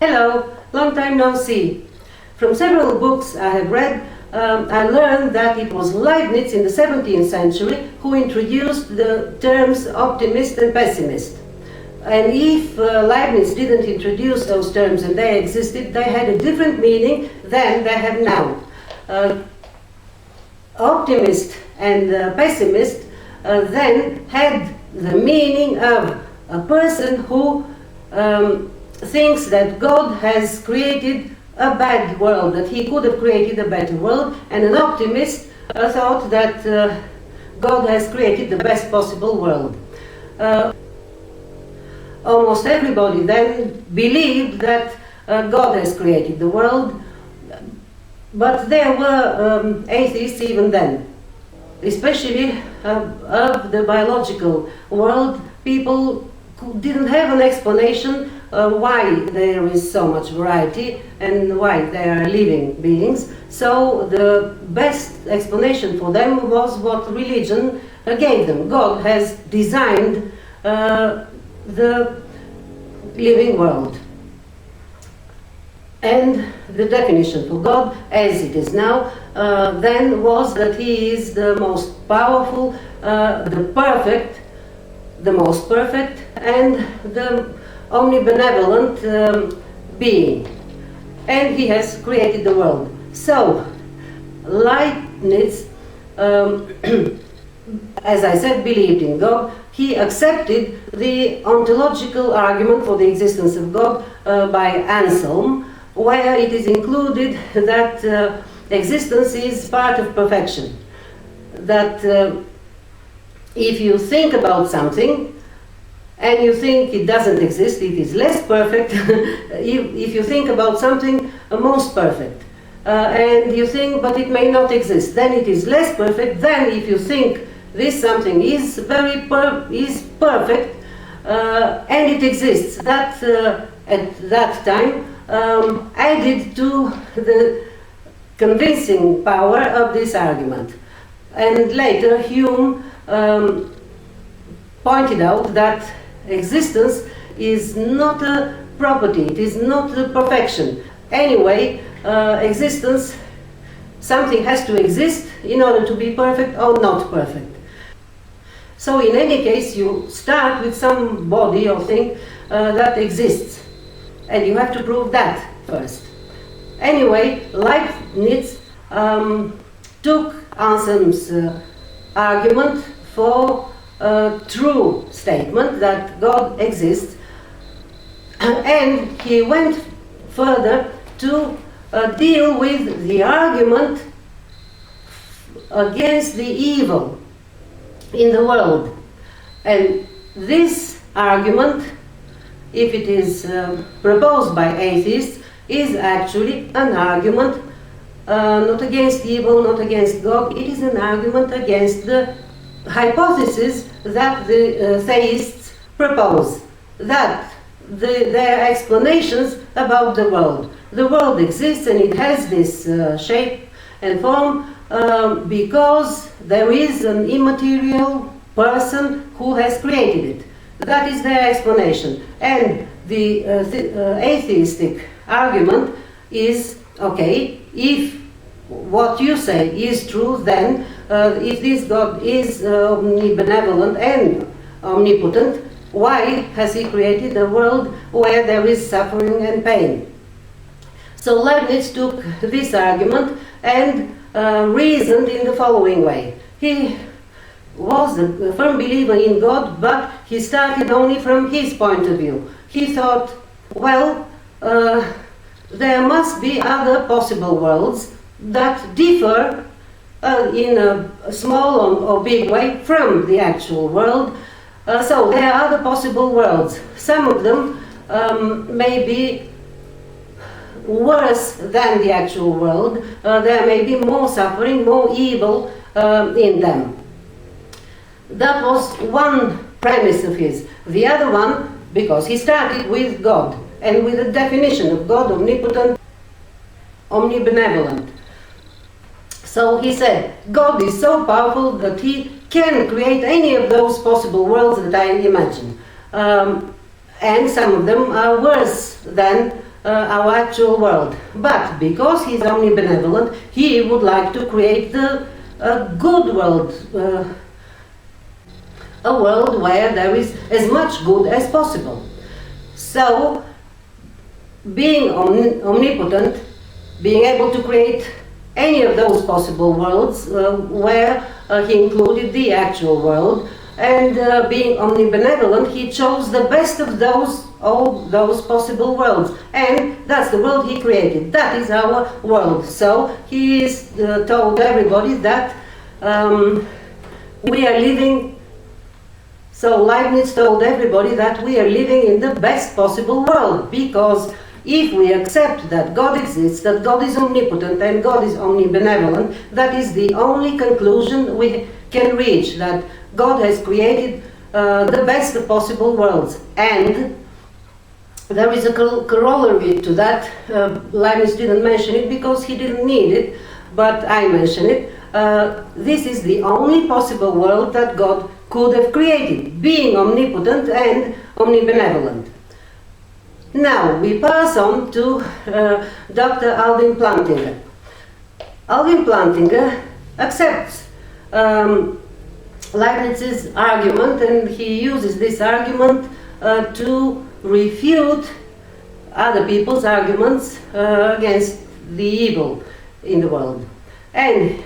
Hello, long time no see. From several books I have read, I learned that it was Leibniz in the 17th century who introduced the terms optimist and pessimist. And if Leibniz didn't introduce those terms and they existed, they had a different meaning than they have now. Optimist and pessimist then had the meaning of a person who thinks that God has created a bad world, that he could have created a better world, and an optimist thought that God has created the best possible world. Almost everybody then believed that God has created the world, but there were atheists even then. Especially of the biological world, people didn't have an explanation why there is so much variety and why they are living beings. So the best explanation for them was what religion gave them. God has designed the living world. And the definition for God, as it is now, then was that he is the most powerful, the perfect, the most perfect, and the omnibenevolent being. And he has created the world. So, Leibniz, as I said, believed in God. He accepted the ontological argument for the existence of God by Anselm, where it is included that existence is part of perfection. That if you think about something and you think it doesn't exist, it is less perfect. If you think about something most perfect, and you think but it may not exist, then it is less perfect than if you think this something is perfect and it exists. That at that time added to the convincing power of this argument. And later Hume pointed out that existence is not a property, it is not a perfection. Anyway, existence, something has to exist in order to be perfect or not perfect. So in any case, you start with some body or thing that exists, and you have to prove that first. Anyway, Leibniz took Anselm's argument for a true statement that God exists, and he went further to deal with the argument against the evil in the world. And this argument, if it is proposed by atheists, is actually an argument not against evil, not against God. It is an argument against the hypothesis that the theists propose, that their explanations about the world. The world exists and it has this shape and form because there is an immaterial person who has created it. That is their explanation. And the atheistic argument is, okay, if what you say is true, then if this God is omnibenevolent and omnipotent, why has he created a world where there is suffering and pain? So Leibniz took this argument and reasoned in the following way. He was a firm believer in God, but he started only from his point of view. He thought, well, there must be other possible worlds that differ in a small or big way from the actual world. So there are other possible worlds. Some of them may be worse than the actual world. There may be more suffering, more evil in them. That was one premise of his. The other one, because he started with God and with a definition of God, omnipotent, omnibenevolent. So he said, God is so powerful that he can create any of those possible worlds that I imagine. And some of them are worse than our actual world. But because he's omnibenevolent, he would like to create a good world, a world where there is as much good as possible. So, being omnipotent, being able to create any of those possible worlds where he included the actual world, and being omnibenevolent, he chose the best of all those possible worlds, and that's the world he created. That is our world. So he is told everybody that we are living. So Leibniz told everybody that we are living in the best possible world, because if we accept that God exists, that God is omnipotent and God is omnibenevolent, that is the only conclusion we can reach, that God has created the best of possible worlds. And there is a corollary to that. Leibniz didn't mention it because he didn't need it, but I mention it. This is the only possible world that God could have created, being omnipotent and omnibenevolent. Now we pass on to Dr. Alvin Plantinga. Alvin Plantinga accepts Leibniz's argument, and he uses this argument to refute other people's arguments against the evil in the world. And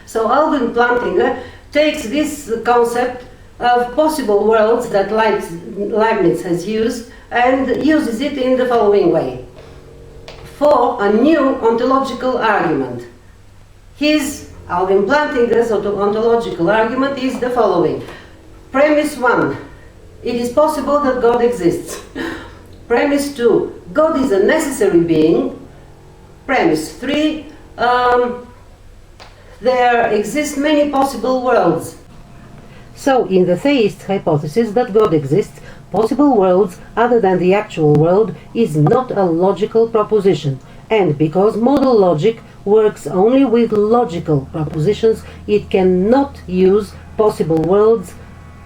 so Alvin Plantinga takes this concept of possible worlds that Leibniz has used and uses it in the following way. For a new ontological argument. Alvin Plantinga's ontological argument is the following. Premise 1. It is possible that God exists. Premise 2. God is a necessary being. Premise 3. There exist many possible worlds. So, in the theist hypothesis that God exists, possible worlds other than the actual world is not a logical proposition, and because modal logic works only with logical propositions, it cannot use possible worlds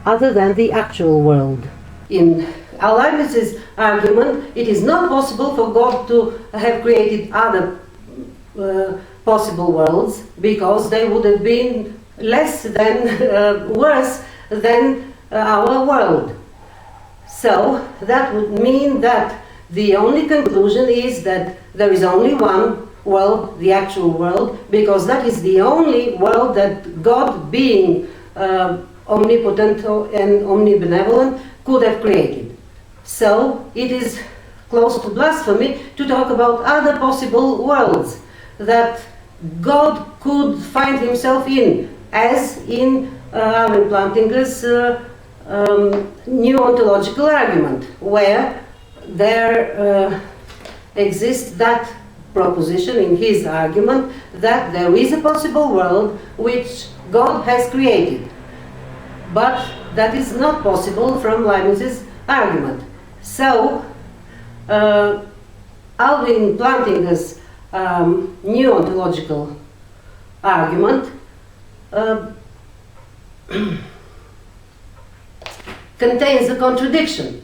other than the actual world. In Leibniz's argument, it is not possible for God to have created other possible worlds, because they would have been worse than our world. So that would mean that the only conclusion is that there is only one world, the actual world, because that is the only world that God, being omnipotent and omnibenevolent, could have created. So it is close to blasphemy to talk about other possible worlds that God could find himself in, as in Alvin Plantinga's new ontological argument, where there exists that proposition in his argument that there is a possible world which God has created. But that is not possible from Leibniz's argument. So, Alvin Plantinga's new ontological argument contains a contradiction,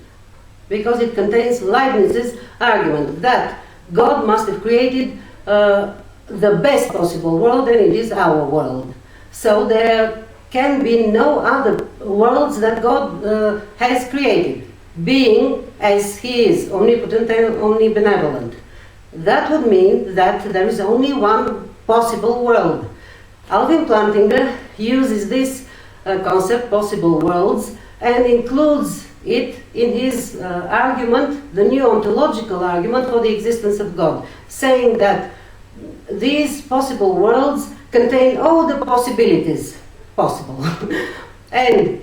because it contains Leibniz's argument that God must have created the best possible world, and it is our world. So there can be no other worlds that God has created, being as he is omnipotent and omnibenevolent. That would mean that there is only one possible world. Alvin Plantinga uses this concept, possible worlds, and includes it in his argument, the new ontological argument for the existence of God, saying that these possible worlds contain all the possibilities possible. And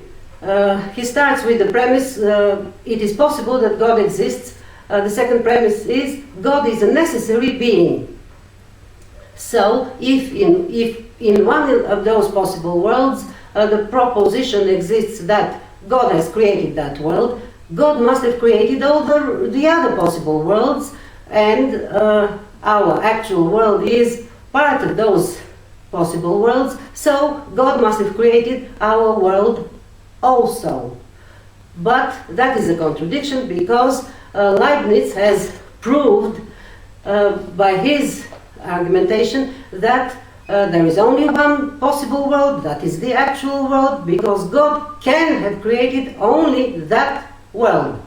he starts with the premise, it is possible that God exists. The second premise is, God is a necessary being. So, if in one of those possible worlds, the proposition exists that God has created that world, God must have created all the other possible worlds, and our actual world is part of those possible worlds, so God must have created our world also. But that is a contradiction, because Leibniz has proved by his argumentation that there is only one possible world, that is the actual world, because God can have created only that world.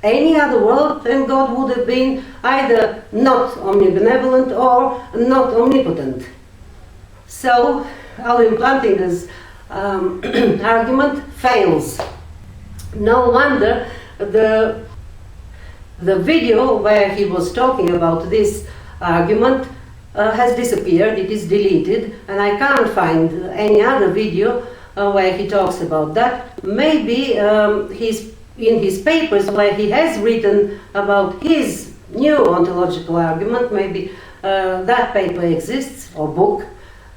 Any other world, then God would have been either not omnibenevolent or not omnipotent. So Alvin Plantinga's argument fails. No wonder the video where he was talking about this argument has disappeared, it is deleted, and I can't find any other video where he talks about that. Maybe in his papers where he has written about his new ontological argument, maybe that paper exists, or book,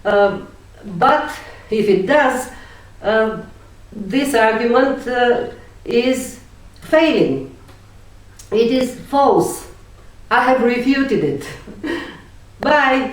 but if it does, this argument is failing. It is false. I have refuted it. Bye.